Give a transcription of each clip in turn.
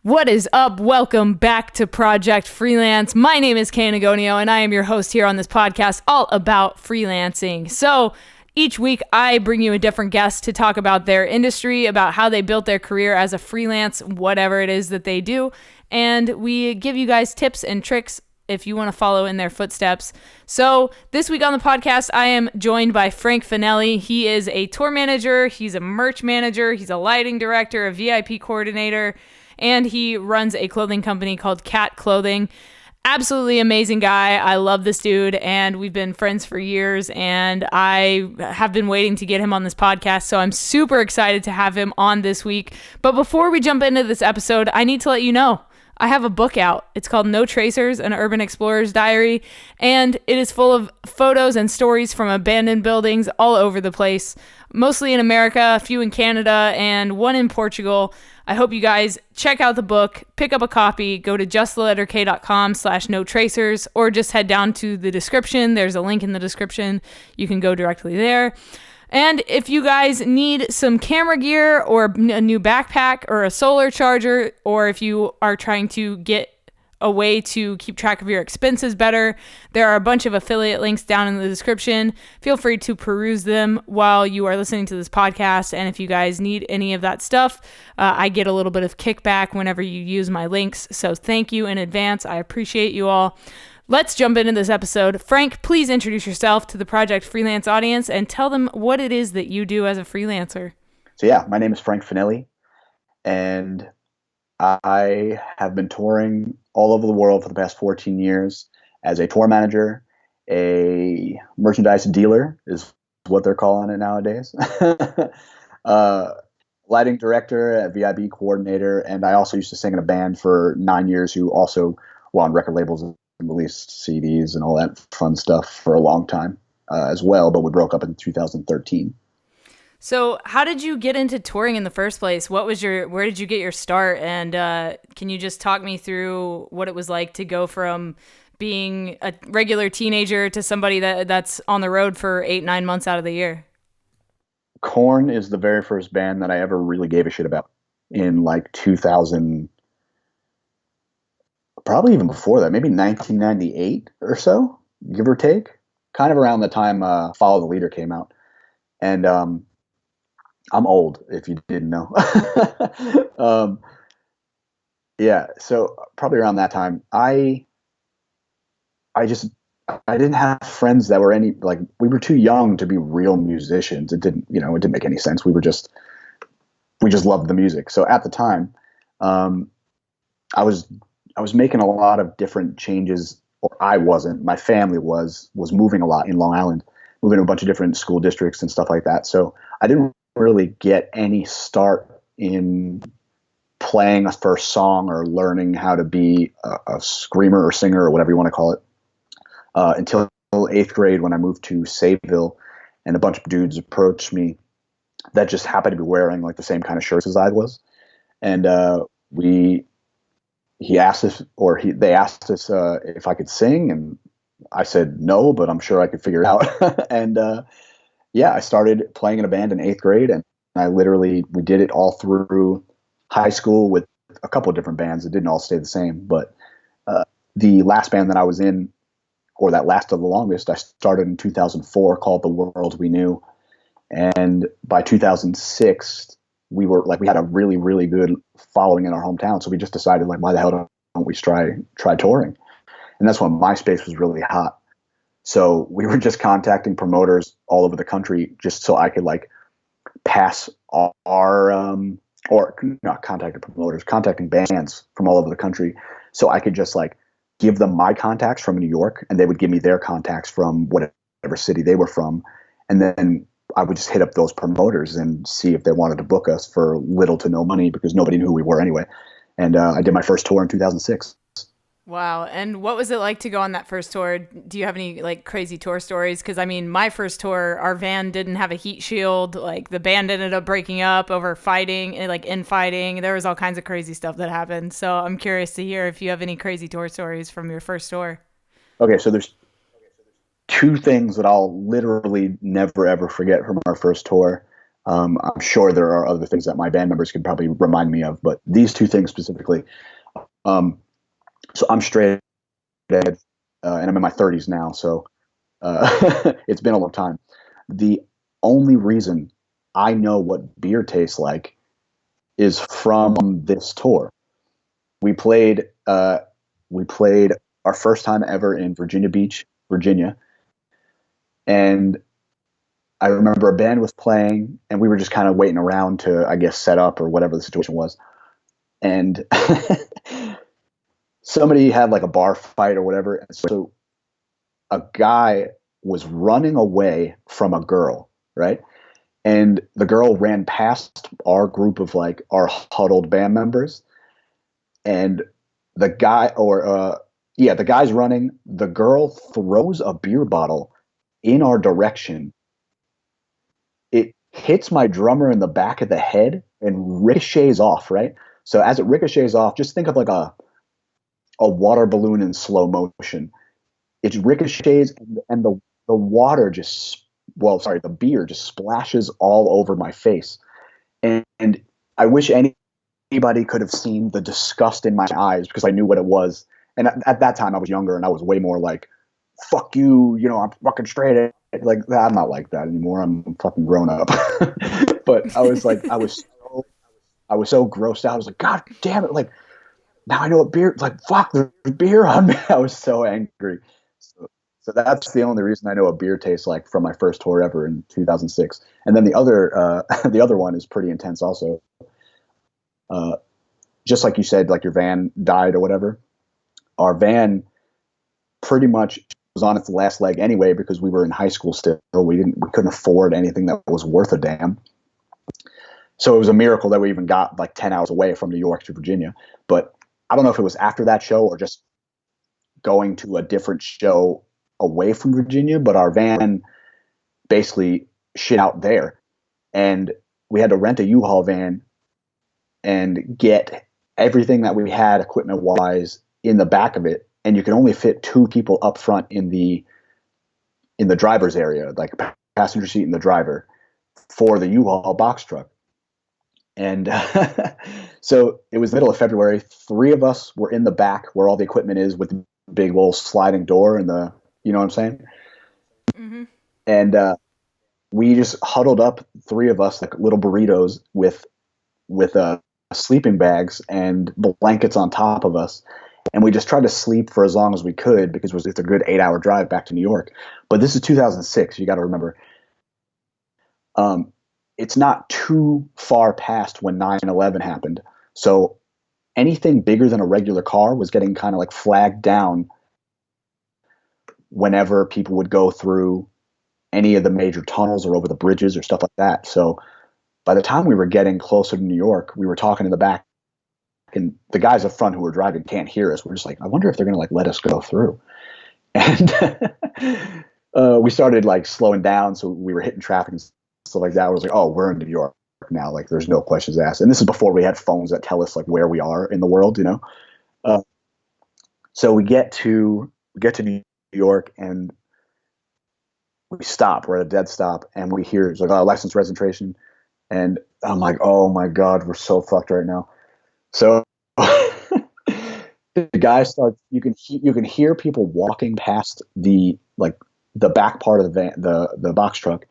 What is up? Welcome back to Project Freelance. My name is Kay Nagonio, and I am your host here on this podcast all about freelancing. So each week I bring you a different guest to talk about their industry, about how they built their career as a freelance, whatever it is that they do. And we give you guys tips and tricks if you want to follow in their footsteps. So this week on the podcast, I am joined by Frank Fanelli. He is a tour manager. He's a merch manager. He's a lighting director, a VIP coordinator, and he runs a clothing company called Cat Clothing. Absolutely amazing guy. I love this dude, and we've been friends for years, and I have been waiting to get him on this podcast, so I'm super excited to have him on this week. But before we jump into this episode, I need to let you know I have a book out. It's called No Tracers, an Urban Explorer's Diary, and it is full of photos and stories from abandoned buildings all over the place, mostly in America, a few in Canada, and one in Portugal. I hope you guys check out the book, pick up a copy, go to justtheletterk.com/notracers, or just head down to the description. There's a link in the description. You can go directly there. And if you guys need some camera gear or a new backpack or a solar charger, or if you are trying to get a way to keep track of your expenses better, there are a bunch of affiliate links down in the description. Feel free to peruse them while you are listening to this podcast. And if you guys need any of that stuff, I get a little bit of kickback whenever you use my links. So thank you in advance. I appreciate you all. Let's jump into this episode. Frank, please introduce yourself to the Project Freelance audience and tell them what it is that you do as a freelancer. So yeah, my name is Frank Fanelli, and I have been touring all over the world for the past 14 years as a tour manager, a merchandise dealer is what they're calling it nowadays, lighting director, a VIB coordinator, and I also used to sing in a band for 9 years who also were on record labels and released CDs and all that fun stuff for a long time as well, but we broke up in 2013. So how did you get into touring in the first place? Where did you get your start? And can you just talk me through what it was like to go from being a regular teenager to somebody that's on the road for 8-9 months out of the year? Korn is the very first band that I ever really gave a shit about in like 2000, probably even before that, maybe 1998 or so, give or take, kind of around the time Follow the Leader came out. And I'm old, if you didn't know. Yeah, so probably around that time, I didn't have friends that were we were too young to be real musicians. It didn't make any sense. We just loved the music. So at the time, I was making a lot of different changes, or I wasn't. My family was moving a lot in Long Island, moving to a bunch of different school districts and stuff like that. So I didn't really get any start in playing a first song or learning how to be a screamer or singer or whatever you want to call it until 8th grade, when I moved to Sayville, and a bunch of dudes approached me that just happened to be wearing like the same kind of shirts as I was, and they asked us if I could sing, and I said no, but I'm sure I could figure it out. And yeah, I started playing in a band in 8th grade, and we did it all through high school with a couple of different bands. It didn't all stay the same, but the last band that I was in, or that lasted the longest, I started in 2004, called The World We Knew. And by 2006, we had a really, really good following in our hometown. So we just decided, why the hell don't we try touring? And that's when MySpace was really hot. So we were just contacting promoters all over the country just so I could pass contacting promoters, contacting bands from all over the country. So I could just give them my contacts from New York, and they would give me their contacts from whatever city they were from. And then I would just hit up those promoters and see if they wanted to book us for little to no money, because nobody knew who we were anyway. And I did my first tour in 2006. Wow. And what was it like to go on that first tour? Do you have any crazy tour stories? Because my first tour, our van didn't have a heat shield. The band ended up breaking up over fighting, infighting. There was all kinds of crazy stuff that happened. So I'm curious to hear if you have any crazy tour stories from your first tour. Okay, so there's two things that I'll literally never ever forget from our first tour. I'm sure there are other things that my band members could probably remind me of, but these two things specifically. Um, so I'm straight edge, and I'm in my 30s now, so it's been a long time. The only reason I know what beer tastes like is from this tour. We played we played our first time ever in Virginia Beach, Virginia, and I remember a band was playing, and we were just kind of waiting around to, I guess, set up or whatever the situation was. And somebody had like a bar fight or whatever. And so a guy was running away from a girl, right? And the girl ran past our group of like our huddled band members, and the guy, the guy's running. The girl throws a beer bottle in our direction. It hits my drummer in the back of the head and ricochets off, right? So as it ricochets off, just think of like a water balloon in slow motion. It ricochets, and the water just, the beer just splashes all over my face. And I wish anybody could have seen the disgust in my eyes, because I knew what it was. And at that time I was younger, and I was way more like, fuck you, I'm fucking straight edge. Like, I'm not like that anymore. I'm fucking grown up. But I was like, I was so grossed out. I was like, God damn it. Like, now I know what beer, like, fuck, there's beer on me. I was so angry. So that's the only reason I know what beer tastes like from my first tour ever in 2006. And then the other one is pretty intense also. Just like you said, like your van died or whatever. Our van pretty much was on its last leg anyway, because we were in high school still. We couldn't afford anything that was worth a damn. So it was a miracle that we even got like 10 hours away from New York to Virginia. But I don't know if it was after that show or just going to a different show away from Virginia, but our van basically shit out there. And we had to rent a U-Haul van and get everything that we had equipment wise in the back of it. And you can only fit two people up front in the driver's area, like passenger seat and the driver, for the U-Haul box truck. And so it was the middle of February. Three of us were in the back where all the equipment is, with the big old sliding door and the, you know what I'm saying? Mm-hmm. And we just huddled up, three of us, like little burritos with sleeping bags and blankets on top of us. And we just tried to sleep for as long as we could, because it's a good 8-hour drive back to New York. But this is 2006. You got to remember. It's not too far past when 9/11 happened. So anything bigger than a regular car was getting kind of like flagged down whenever people would go through any of the major tunnels or over the bridges or stuff like that. So by the time we were getting closer to New York, we were talking in the back, and the guys up front who were driving can't hear us. We're just like, I wonder if they're going to like let us go through. And we started like slowing down. So we were hitting traffic and stuff like that. I was like, oh, we're in New York now. Like, there's no questions asked. And this is before we had phones that tell us like where we are in the world, So we get to New York, and we stop. We're at a dead stop, and we hear it's like, oh, license registration. And I'm like, oh my God, we're so fucked right now. So the guy starts. You can hear people walking past the back part of the van, the box truck,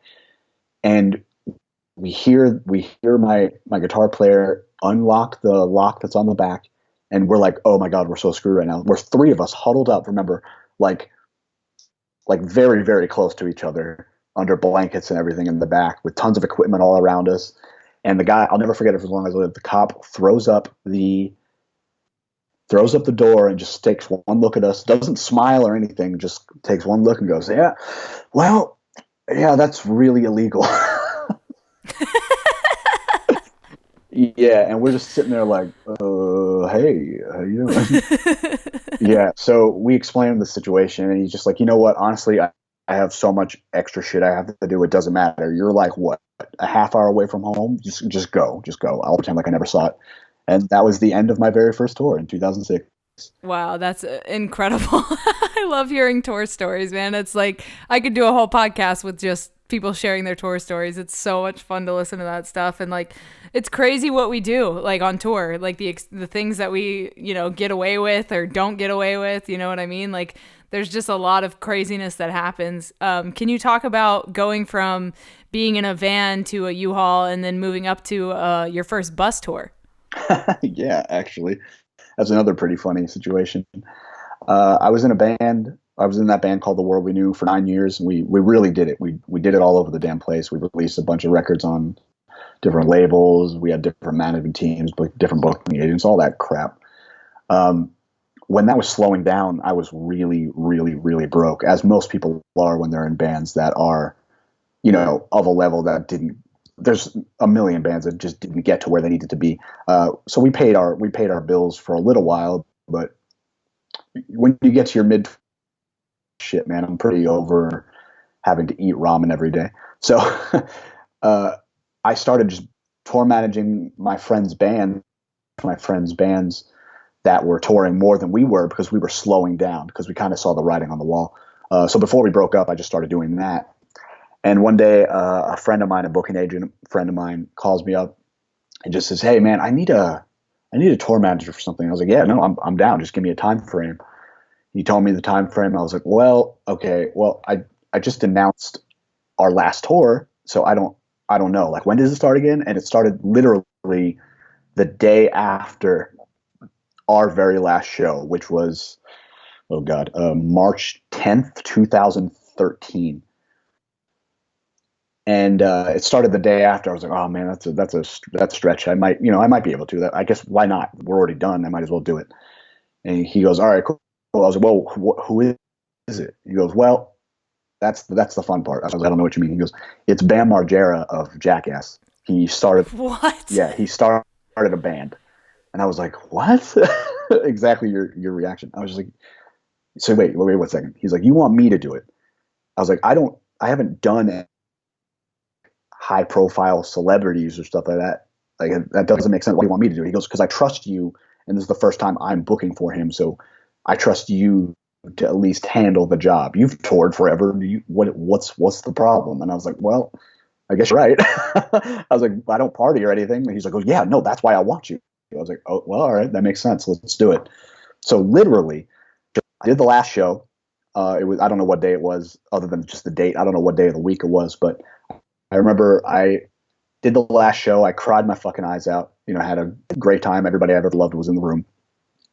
and we hear my guitar player unlock the lock that's on the back, and we're like, oh my God, we're so screwed right now. We're three of us huddled up. Remember, like very, very close to each other under blankets and everything in the back, with tons of equipment all around us. And the guy, I'll never forget it for as long as I live. The cop throws up the door and just takes one look at us, doesn't smile or anything, just takes one look and goes, yeah, well, yeah, that's really illegal. Yeah, and we're just sitting there like, hey, how you doing? Yeah, so we explained the situation, and he's just like, you know what, honestly, I have so much extra shit I have to do, it doesn't matter. You're like, what, a half hour away from home? Just go. I'll pretend like I never saw it. And that was the end of my very first tour in 2006. Wow, that's incredible. I love hearing tour stories, man. It's like I could do a whole podcast with just people sharing their tour stories. It's so much fun to listen to that stuff. And like, it's crazy what we do like on tour, like the things that we, get away with or don't get away with. You know what I mean? Like, there's just a lot of craziness that happens. Can you talk about going from being in a van to a U-Haul and then moving up to your first bus tour? Yeah, actually, that's another pretty funny situation. I was in a band. I was in that band called The World We Knew for 9 years. And we really did it. We did it all over the damn place. We released a bunch of records on different labels. We had different management teams, different booking agents, all that crap. When that was slowing down, I was really, really, really broke, as most people are when they're in bands that are, of a level that didn't. There's a million bands that just didn't get to where they needed to be. So we paid our bills for a little while, but when you get to your mid shit, man, I'm pretty over having to eat ramen every day. So I started just tour managing my friends' bands that were touring more than we were because we were slowing down because we kind of saw the writing on the wall. So before we broke up, I just started doing that. And one day, a friend of mine, a booking agent friend of mine, calls me up and just says, "Hey, man, I need a tour manager for something." I was like, "Yeah, no, I'm down. Just give me a time frame." He told me the time frame. I was like, "Well, okay. Well, I just announced our last tour, so I don't know. Like, when does it start again?" And it started literally the day after our very last show, which was, oh God, March 10th, 2013. And it started the day after. I was like, "Oh man, that's a stretch. I might be able to. That, I guess, why not? We're already done. I might as well do it." And he goes, "All right, cool." I was like, "Well, who is it?" He goes, "Well, that's the fun part." I was like, "I don't know what you mean." He goes, "It's Bam Margera of Jackass. He started." What? Yeah, he started a band. And I was like, "What?" Exactly your reaction. I was just like, "So wait 1 second." He's like, "You want me to do it?" I was like, I haven't done high profile celebrities or stuff like that. Like, that doesn't make sense. What do you want me to do?" He goes, "Because I trust you, and this is the first time I'm booking for him, so I trust you to at least handle the job. You've toured forever. What's the problem?" And I was like, "Well, I guess you're right." I was like, "I don't party or anything." And he's like, "Oh yeah, no, that's why I want you." I was like, "Oh well, all right, that makes sense. Let's do it." So literally, I did the last show. It was, I don't know what day it was, other than just the date. I don't know what day of the week it was, but I remember I did the last show. I cried my fucking eyes out. I had a great time. Everybody I've ever loved was in the room.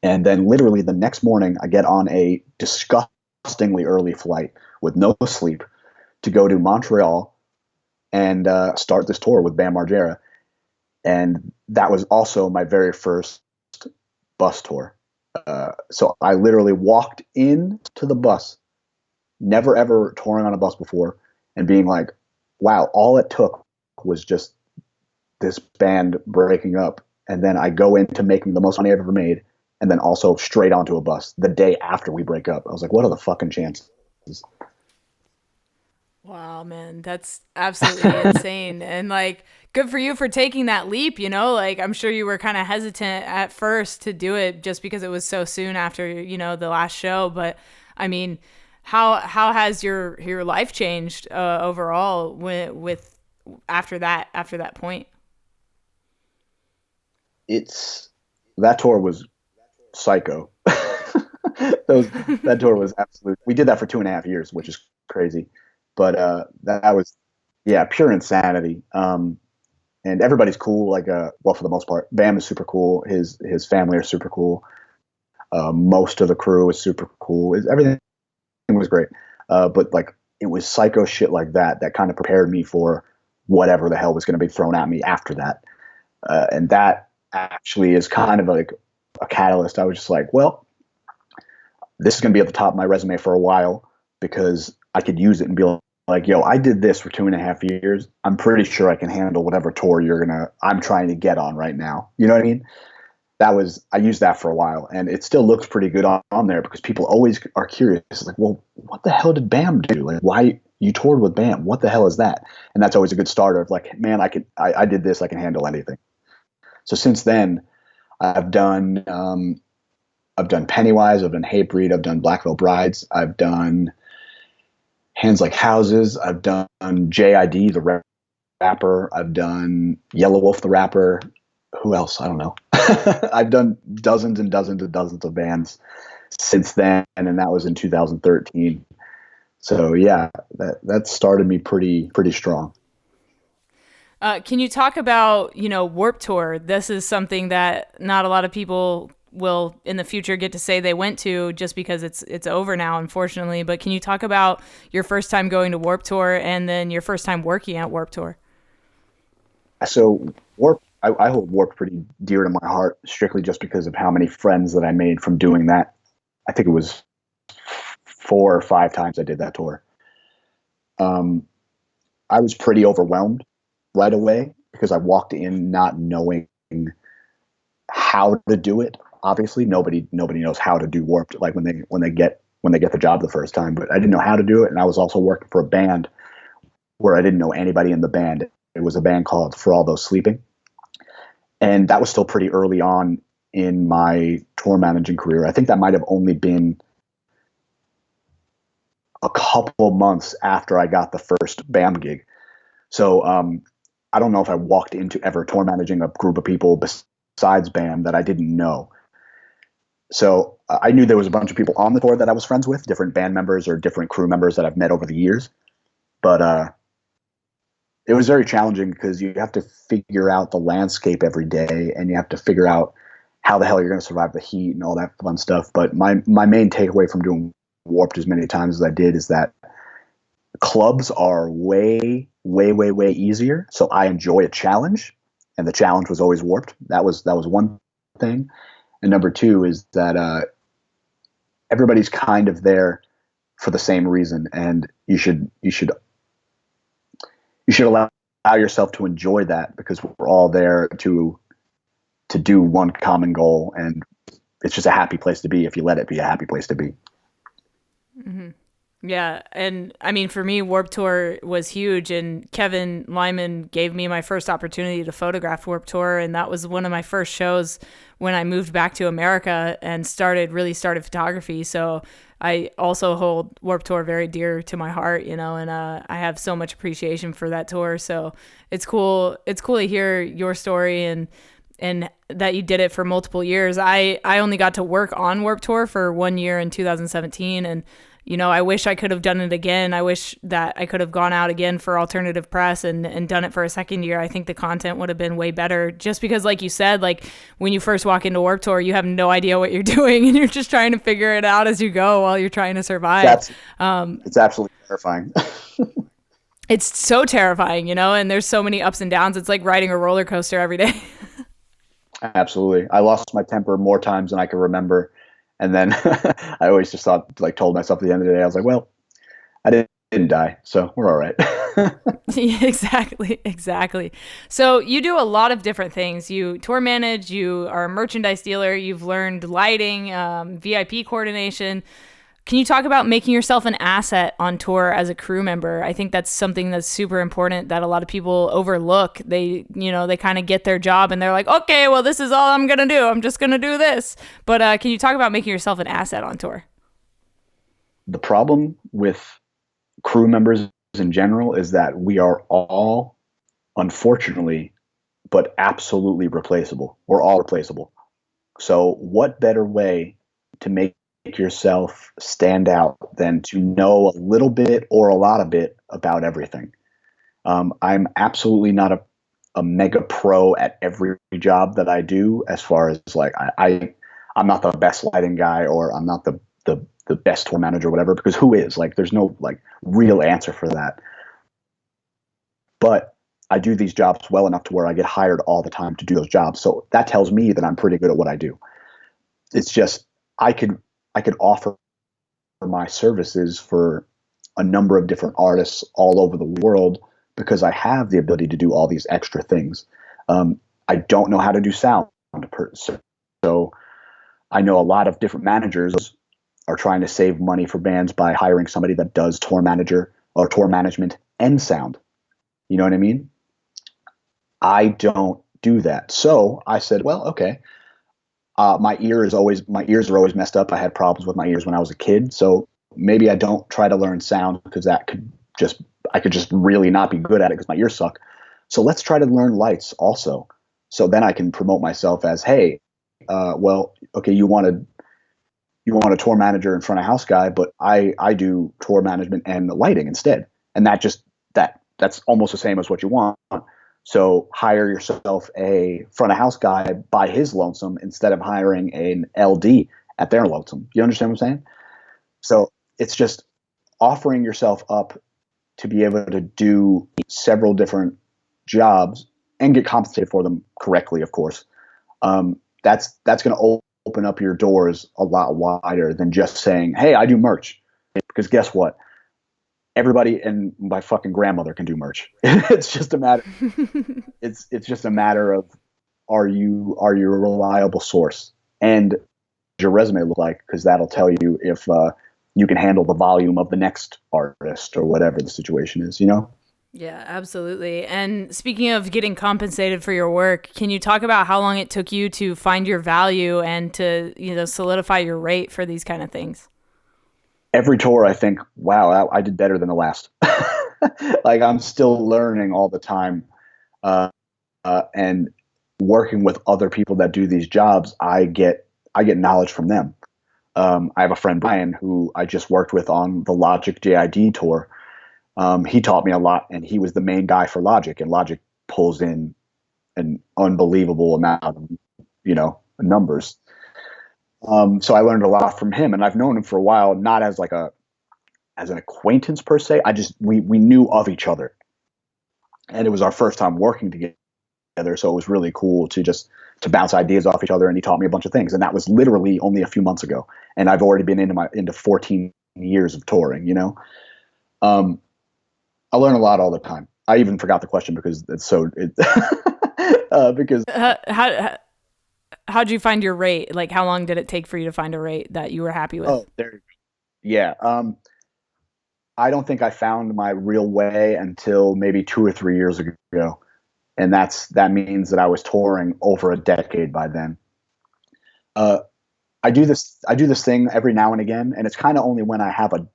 And then literally the next morning, I get on a disgustingly early flight with no sleep to go to Montreal and start this tour with Bam Margera. And that was also my very first bus tour. So I literally walked into the bus, never ever touring on a bus before, and being like, wow, all it took was just this band breaking up. And then I go into making the most money I've ever made, and then also straight onto a bus the day after we break up. I was like, what are the fucking chances? Wow, man, that's absolutely insane. And like, good for you for taking that leap, like I'm sure you were kind of hesitant at first to do it just because it was so soon after, the last show. But I mean, how has your life changed overall with after that point? That tour was psycho. That tour was absolute. We did that for 2.5 years, which is crazy. But that was, yeah, pure insanity. And everybody's cool. Like, well, for the most part, Bam is super cool. His family are super cool. Most of the crew is super cool. Everything was great. But like, it was psycho shit like that kind of prepared me for whatever the hell was going to be thrown at me after that. And that actually is kind of like a catalyst. I was just like, well, this is going to be at the top of my resume for a while because I could use it and be like, yo, I did this for 2.5 years. I'm pretty sure I can handle whatever tour I'm trying to get on right now. You know what I mean? I used that for a while, and it still looks pretty good on there because people always are curious. It's like, well, what the hell did Bam do? Like, why you toured with Bam? What the hell is that? And that's always a good starter of like, man, I did this. I can handle anything. So since then, I've done Pennywise, I've done Hatebreed, I've done Black Veil Brides, I've done Hands Like Houses. I've done JID, the rapper. I've done Yellow Wolf, the rapper. Who else? I don't know. I've done dozens and dozens and dozens of bands since then, and that was in 2013. So yeah, that started me pretty strong. Can you talk about, Warped Tour? This is something that not a lot of people will in the future get to say they went to, just because it's over now, unfortunately. But can you talk about your first time going to Warped Tour and then your first time working at Warped Tour? So I hold Warped pretty dear to my heart, strictly just because of how many friends that I made from doing that. I think it was 4 or 5 times I did that tour. I was pretty overwhelmed right away because I walked in not knowing how to do it. Obviously, nobody knows how to do Warped, like when they get the job the first time. But I didn't know how to do it, and I was also working for a band where I didn't know anybody in the band. It was a band called For All Those Sleeping, and that was still pretty early on in my tour managing career. I think that might have only been a couple months after I got the first BAM gig. So I don't know if I walked into ever tour managing a group of people besides BAM that I didn't know. So I knew there was a bunch of people on the tour that I was friends with, different band members or different crew members that I've met over the years. But it was very challenging because you have to figure out the landscape every day, and you have to figure out how the hell you're going to survive the heat and all that fun stuff. But my main takeaway from doing Warped as many times as I did is that clubs are way easier. So I enjoy a challenge, and the challenge was always Warped. That was one thing. And number two is that everybody's kind of there for the same reason, and you should allow yourself to enjoy that, because we're all there to do one common goal, and it's just a happy place to be if you let it be a happy place to be. Mm-hmm. Yeah. And I mean, for me, Warped Tour was huge, and Kevin Lyman gave me my first opportunity to photograph Warped Tour. And that was one of my first shows when I moved back to America and started photography. So I also hold Warped Tour very dear to my heart, and I have so much appreciation for that tour. So it's cool. It's cool to hear your story and that you did it for multiple years. I only got to work on Warped Tour for 1 year in 2017. And, I wish I could have done it again. I wish that I could have gone out again for alternative press and done it for a second year. I think the content would have been way better, just because, like you said, like when you first walk into Warped Tour, you have no idea what you're doing, and you're just trying to figure it out as you go while you're trying to survive. It's absolutely terrifying. It's so terrifying, and there's so many ups and downs. It's like riding a roller coaster every day. Absolutely. I lost my temper more times than I can remember. And then I always just told myself at the end of the day, I was like, well, I didn't die, so we're all right. Yeah, exactly. So you do a lot of different things. You tour manage, you are a merchandise dealer, you've learned lighting, VIP coordination. Can you talk about making yourself an asset on tour as a crew member? I think that's something that's super important that a lot of people overlook. They kind of get their job and they're like, okay, well, this is all I'm going to do. I'm just going to do this. But can you talk about making yourself an asset on tour? The problem with crew members in general is that we are all, unfortunately, but absolutely replaceable. We're all replaceable. So what better way to make yourself stand out than to know a little bit or a lot of bit about everything? I'm absolutely not a mega pro at every job that I do, as far as like I'm not the best lighting guy, or I'm not the best tour manager or whatever, because who is? Like, there's no like real answer for that. But I do these jobs well enough to where I get hired all the time to do those jobs. So that tells me that I'm pretty good at what I do. It's just I could offer my services for a number of different artists all over the world because I have the ability to do all these extra things. I don't know how to do sound, so I know a lot of different managers are trying to save money for bands by hiring somebody that does tour manager or tour management and sound. You know what I mean? I don't do that. So I said, well, okay. My ears are always messed up. I had problems with my ears when I was a kid. So maybe I don't try to learn sound because I could just really not be good at it because my ears suck. So let's try to learn lights also. So then I can promote myself as, hey, well, okay, you want a tour manager and front of house guy, but I do tour management and lighting instead. And that's almost the same as what you want. So hire yourself a front of house guy by his lonesome instead of hiring an LD at their lonesome. You understand what I'm saying? So it's just offering yourself up to be able to do several different jobs and get compensated for them correctly, of course. That's going to open up your doors a lot wider than just saying, hey, I do merch. Because guess what? Everybody and my fucking grandmother can do merch. It's just a matter. It's just a matter of, are you a reliable source, and your resume look like, because that'll tell you if you can handle the volume of the next artist or whatever the situation is, you know? Yeah, absolutely. And speaking of getting compensated for your work, can you talk about how long it took you to find your value and to, solidify your rate for these kind of things? Every tour, I think, wow, I did better than the last. Like, I'm still learning all the time. And working with other people that do these jobs, I get knowledge from them. I have a friend, Brian, who I just worked with on the Logic JID tour. He taught me a lot, and he was the main guy for Logic, and Logic pulls in an unbelievable amount of, numbers. So I learned a lot from him, and I've known him for a while, not as as an acquaintance per se. We knew of each other, and it was our first time working together. So it was really cool to bounce ideas off each other, and he taught me a bunch of things. And that was literally only a few months ago, and I've already been into 14 years of touring. I learn a lot all the time. I even forgot the question because because how'd you find your rate? Like, how long did it take for you to find a rate that you were happy with? Oh, yeah. I don't think I found my real way until maybe 2 or 3 years ago, and that means that I was touring over a decade by then. I do this thing every now and again, and it's kind of only when I have a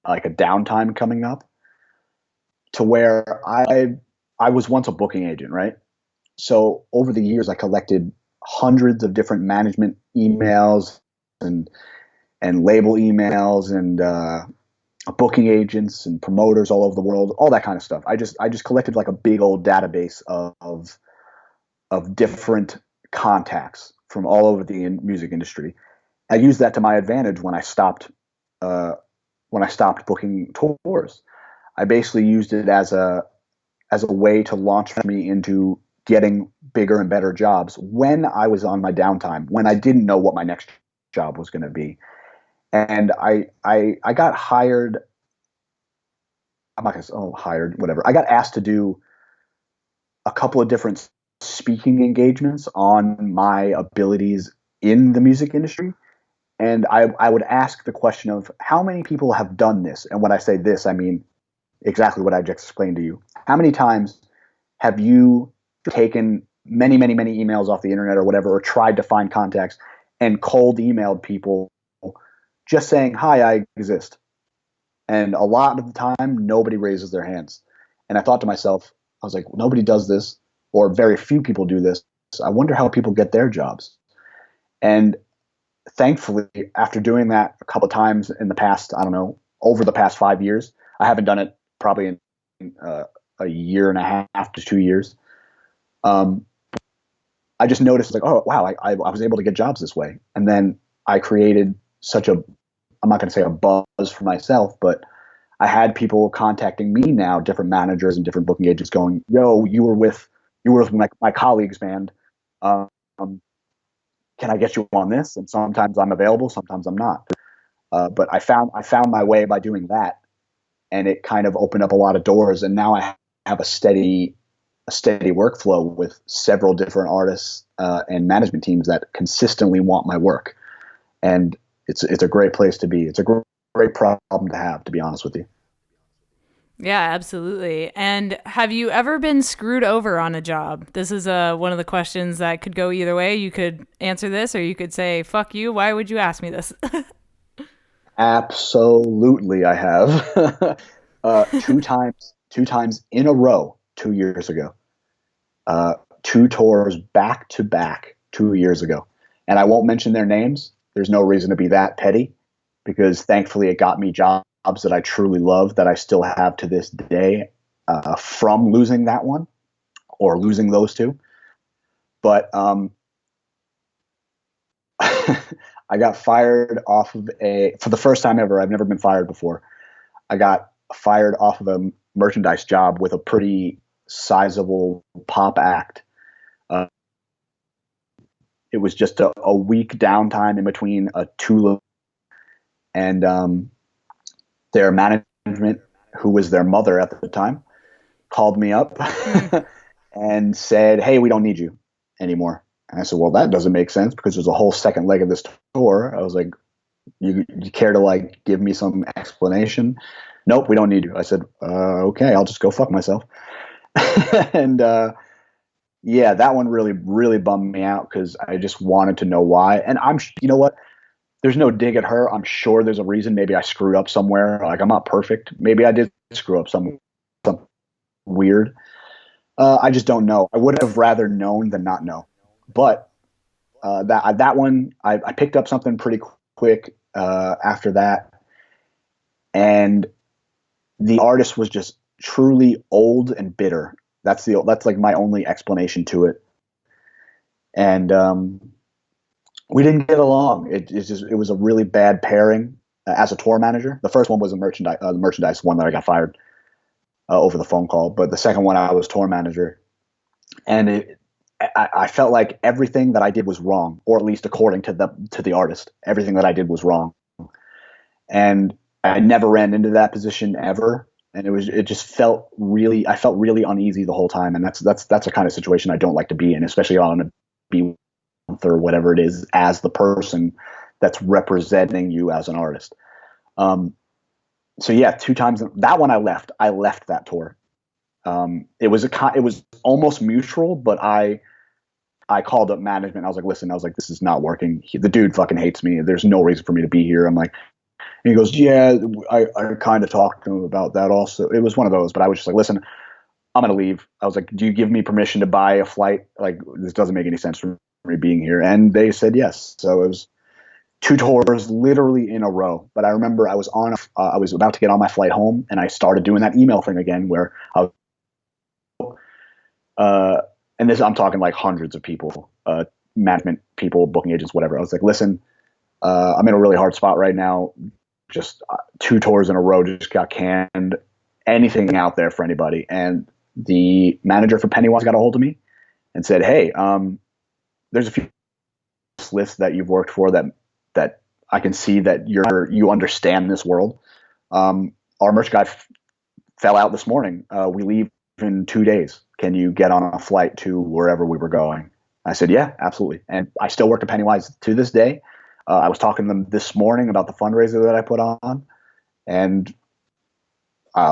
downtime coming up, to where I was once a booking agent, right? So over the years, I collected hundreds of different management emails and label emails and booking agents and promoters all over the world, all that kind of stuff. I just collected like a big old database of different contacts from all over the music industry. I used that to my advantage when I stopped booking tours. I basically used it as a way to launch me into getting bigger and better jobs when I was on my downtime, when I didn't know what my next job was going to be. And I got hired. I'm not going to say, hired, whatever. I got asked to do a couple of different speaking engagements on my abilities in the music industry. And I would ask the question of, how many people have done this? And when I say this, I mean exactly what I just explained to you. How many times have you taken many, many, many emails off the internet or whatever, or tried to find contacts and cold emailed people just saying, hi, I exist? And a lot of the time, nobody raises their hands. And I thought to myself, I was like, nobody does this, or very few people do this. I wonder how people get their jobs. And thankfully, after doing that a couple of times in the past, I don't know, over the past 5 years, I haven't done it probably in a year and a half to 2 years. I just noticed, like, oh, wow, I was able to get jobs this way. And then I created I'm not going to say a buzz for myself, but I had people contacting me now, different managers and different booking agents, going, yo, you were with my colleagues, man. Can I get you on this? And sometimes I'm available, sometimes I'm not. But I found my way by doing that, and it kind of opened up a lot of doors. And now I have a steady workflow with several different artists and management teams that consistently want my work. And it's a great place to be. It's a great problem to have, to be honest with you. Yeah, absolutely. And have you ever been screwed over on a job? This is one of the questions that could go either way. You could answer this, or you could say, fuck you, why would you ask me this? Absolutely, I have. Two times in a row, 2 years ago. Two tours back to back 2 years ago. And I won't mention their names. There's no reason to be that petty because thankfully it got me jobs that I truly love that I still have to this day from losing that one or losing those two. But I got fired off of for the first time ever. I've never been fired before. I got fired off of a merchandise job with a pretty sizable pop act. It was just a week downtime in between a Tula, and their management, who was their mother at the time, called me up and said, "Hey, we don't need you anymore." And I said, "Well, that doesn't make sense because there's a whole second leg of this tour." I was like, "You care to like give me some explanation?" "Nope, we don't need you." I said, "Okay, I'll just go fuck myself." And yeah, that one really, really bummed me out because I just wanted to know why. And you know what? There's no dig at her. I'm sure there's a reason. Maybe I screwed up somewhere. Like I'm not perfect. Maybe I did screw up something weird. I just don't know. I would have rather known than not know. But that one, I picked up something pretty quick after that, and the artist was just truly old and bitter. That's like my only explanation to it. And we didn't get along. It was a really bad pairing as a tour manager. The first one was the merchandise one that I got fired over the phone call, but the second one I was tour manager, and I felt like everything that I did was wrong, or at least according to the artist, everything that I did was wrong. And I never ran into that position ever. And it just felt really, I felt really uneasy the whole time. And that's a kind of situation I don't like to be in, especially on a B or whatever it is, as the person that's representing you as an artist. So yeah, 2 times that one I left that tour. It was almost mutual, but I called up management. I was like, "Listen," I was like, "This is not working. The dude fucking hates me. There's no reason for me to be here." I'm like, and he goes, "Yeah, I kind of talked to him about that also." It was one of those, but I was just like, "Listen, I'm going to leave." I was like, "Do you give me permission to buy a flight? Like, this doesn't make any sense for me being here." And they said yes. So it was 2 tours literally in a row. But I remember I was about to get on my flight home, and I started doing that email thing again where and this, I'm talking like hundreds of people, management people, booking agents, whatever. I was like, "Listen, I'm in a really hard spot right now. Just 2 tours in a row just got canned. Anything out there for anybody?" And the manager for Pennywise got a hold of me and said, "Hey, there's a few lists that you've worked for that I can see that you understand this world. Our merch guy fell out this morning. We leave in 2 days. Can you get on a flight to wherever we were going?" I said, "Yeah, absolutely." And I still work at Pennywise to this day. I was talking to them this morning about the fundraiser that I put on, and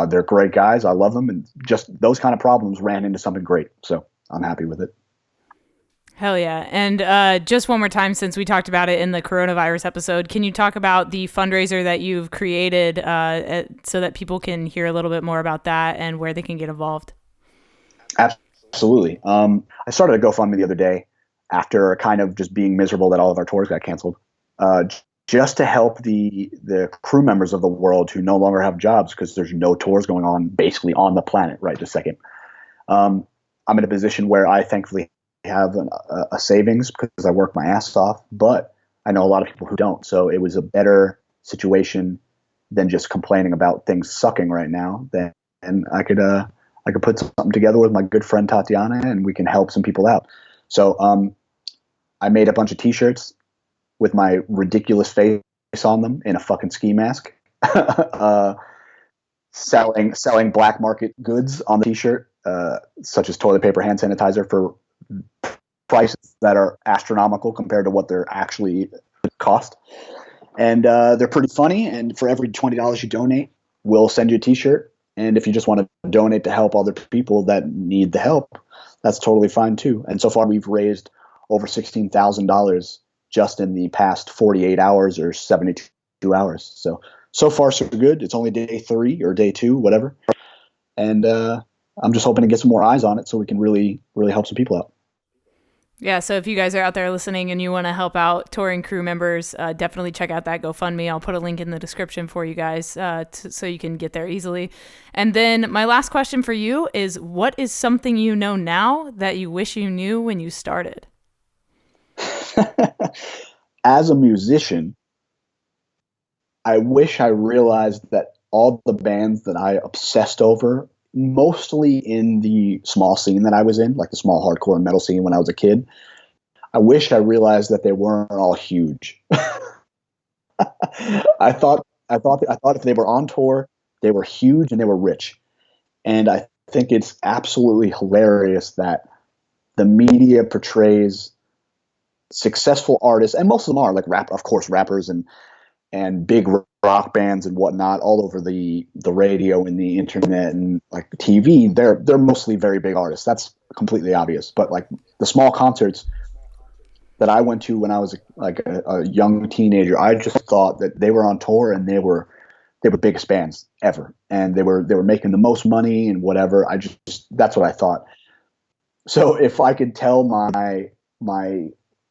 they're great guys. I love them, and just those kind of problems ran into something great. So I'm happy with it. Hell yeah. And just one more time, since we talked about it in the coronavirus episode, can you talk about the fundraiser that you've created so that people can hear a little bit more about that and where they can get involved? Absolutely. I started a GoFundMe the other day after kind of just being miserable that all of our tours got canceled. Just to help the crew members of the world who no longer have jobs because there's no tours going on basically on the planet right this second. I'm in a position where I thankfully have a savings because I work my ass off, but I know a lot of people who don't. So it was a better situation than just complaining about things sucking right now. And I could put something together with my good friend Tatiana, and we can help some people out. So I made a bunch of T-shirts with my ridiculous face on them in a fucking ski mask, selling black market goods on the T-shirt, such as toilet paper, hand sanitizer for prices that are astronomical compared to what they're actually cost. And they're pretty funny. And for every $20 you donate, we'll send you a T-shirt. And if you just want to donate to help other people that need the help, that's totally fine too. And so far, we've raised over $16,000 just in the past 48 hours or 72 2 hours. So far so good. It's only day 3 or day 2, whatever. And I'm just hoping to get some more eyes on it so we can really, really help some people out. Yeah, so if you guys are out there listening and you want to help out touring crew members, definitely check out that GoFundMe. I'll put a link in the description for you guys so you can get there easily. And then my last question for you is, what is something you know now that you wish you knew when you started? As a musician, I wish I realized that all the bands that I obsessed over, mostly in the small scene that I was in, like the small hardcore and metal scene when I was a kid, I wish I realized that they weren't all huge. I thought if they were on tour, they were huge and they were rich. And I think it's absolutely hilarious that the media portrays successful artists, and most of them are like rappers and big rock bands and whatnot all over the radio and the internet and like the TV. They're mostly very big artists. That's completely obvious. But like the small concerts that I went to when I was a young teenager, I just thought that they were on tour and they were biggest bands ever, and they were making the most money and whatever. That's what I thought. So if I could tell my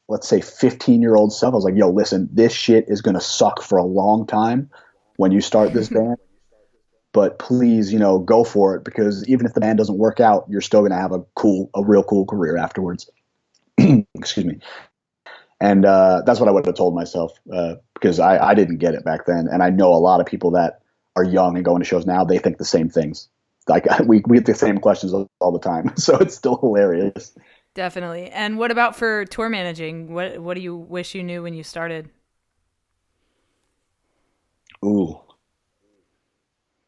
let's say 15-year-old self, I was like, yo, listen, this shit is going to suck for a long time when you start this band, but please, go for it, because even if the band doesn't work out, you're still going to have a real cool career afterwards. Excuse me. And that's what I would have told myself, because I didn't get it back then. And I know a lot of people that are young and going to shows now, they think the same things. Like we get the same questions all the time. So it's still hilarious. Definitely. And what about for tour managing? What do you wish you knew when you started? Ooh.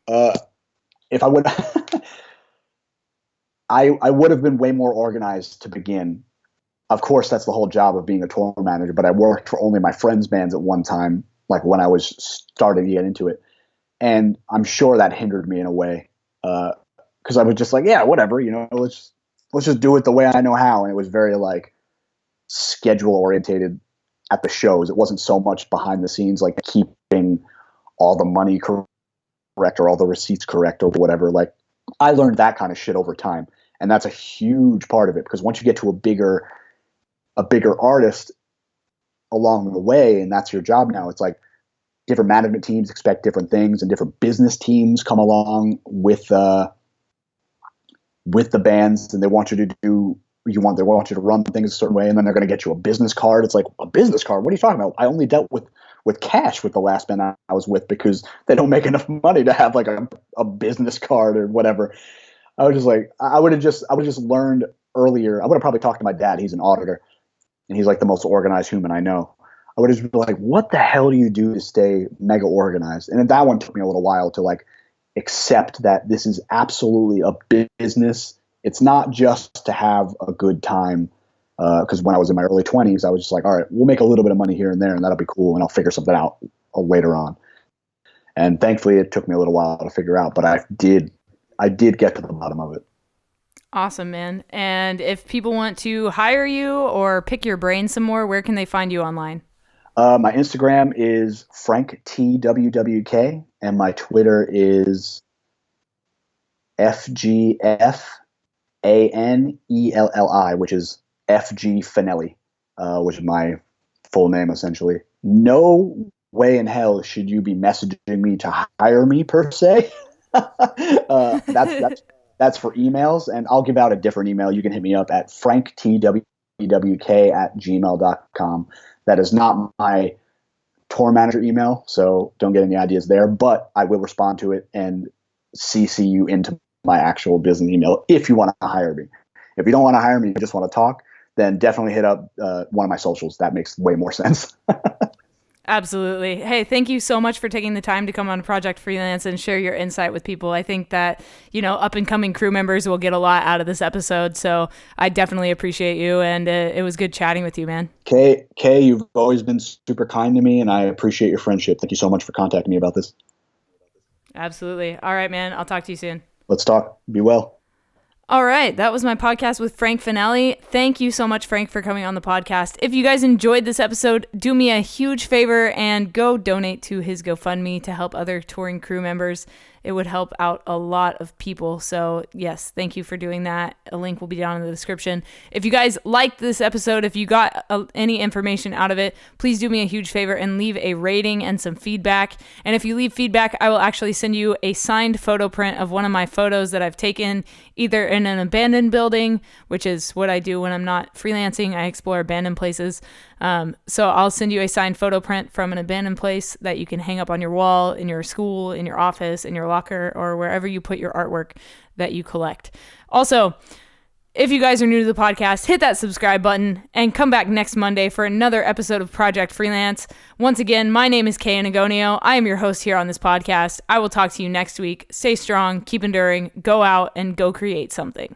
If I would, I would have been way more organized to begin. Of course, that's the whole job of being a tour manager, but I worked for only my friends' bands at one time, like when I was starting to get into it. And I'm sure that hindered me in a way, because I was just like, yeah, whatever, let's just do it the way I know how. And it was very like schedule orientated at the shows. It wasn't so much behind the scenes, like keeping all the money correct or all the receipts correct or whatever. Like I learned that kind of shit over time. And that's a huge part of it, because once you get to a bigger artist along the way, and that's your job now, it's like different management teams expect different things, and different business teams come along with the bands, and they want you to run things a certain way, and then they're going to get you a business card. It's like, a business card? What are you talking about? I only dealt with cash with the last band I was with, because they don't make enough money to have like a business card or whatever. I was just like, I would have just learned earlier. I would have probably talked to my dad. He's an auditor, and he's like the most organized human I know. I would have just been like, what the hell do you do to stay mega organized? And then that one took me a little while to like accept that this is absolutely a business. It's not just to have a good time. Because when I was in my early 20s, I was just like, all right, we'll make a little bit of money here and there, and that'll be cool, and I'll figure something out later on. And thankfully, it took me a little while to figure out, but I did get to the bottom of it. Awesome, man. And if people want to hire you or pick your brain some more, where can they find you online? My Instagram is FrankTWWK, and my Twitter is FGFANELLI, which is FG Fanelli, which is my full name essentially. No way in hell should you be messaging me to hire me per se. That's for emails, and I'll give out a different email. You can hit me up at franktwwk@gmail.com. That is not my tour manager email, so don't get any ideas there, but I will respond to it and CC you into my actual business email if you want to hire me. If you don't want to hire me, you just want to talk, then definitely hit up one of my socials. That makes way more sense. Absolutely. Hey, thank you so much for taking the time to come on Project Freelance and share your insight with people. I think that, up and coming crew members will get a lot out of this episode. So I definitely appreciate you. And it was good chatting with you, man. Kay, you've always been super kind to me, and I appreciate your friendship. Thank you so much for contacting me about this. Absolutely. All right, man. I'll talk to you soon. Let's talk. Be well. All right, that was my podcast with Frank Fanelli. Thank you so much, Frank, for coming on the podcast. If you guys enjoyed this episode, do me a huge favor and go donate to his GoFundMe to help other touring crew members. It would help out a lot of people. So yes, thank you for doing that. A link will be down in the description. If you guys liked this episode, if you got any information out of it, please do me a huge favor and leave a rating and some feedback. And if you leave feedback, I will actually send you a signed photo print of one of my photos that I've taken either in an abandoned building, which is what I do when I'm not freelancing. I explore abandoned places. So I'll send you a signed photo print from an abandoned place that you can hang up on your wall, in your school, in your office, in your locker, or wherever you put your artwork that you collect. Also, if you guys are new to the podcast, hit that subscribe button and come back next Monday for another episode of Project Freelance. Once again, my name is Kay Anagonio. I am your host here on this podcast. I will talk to you next week. Stay strong, keep enduring, go out and go create something.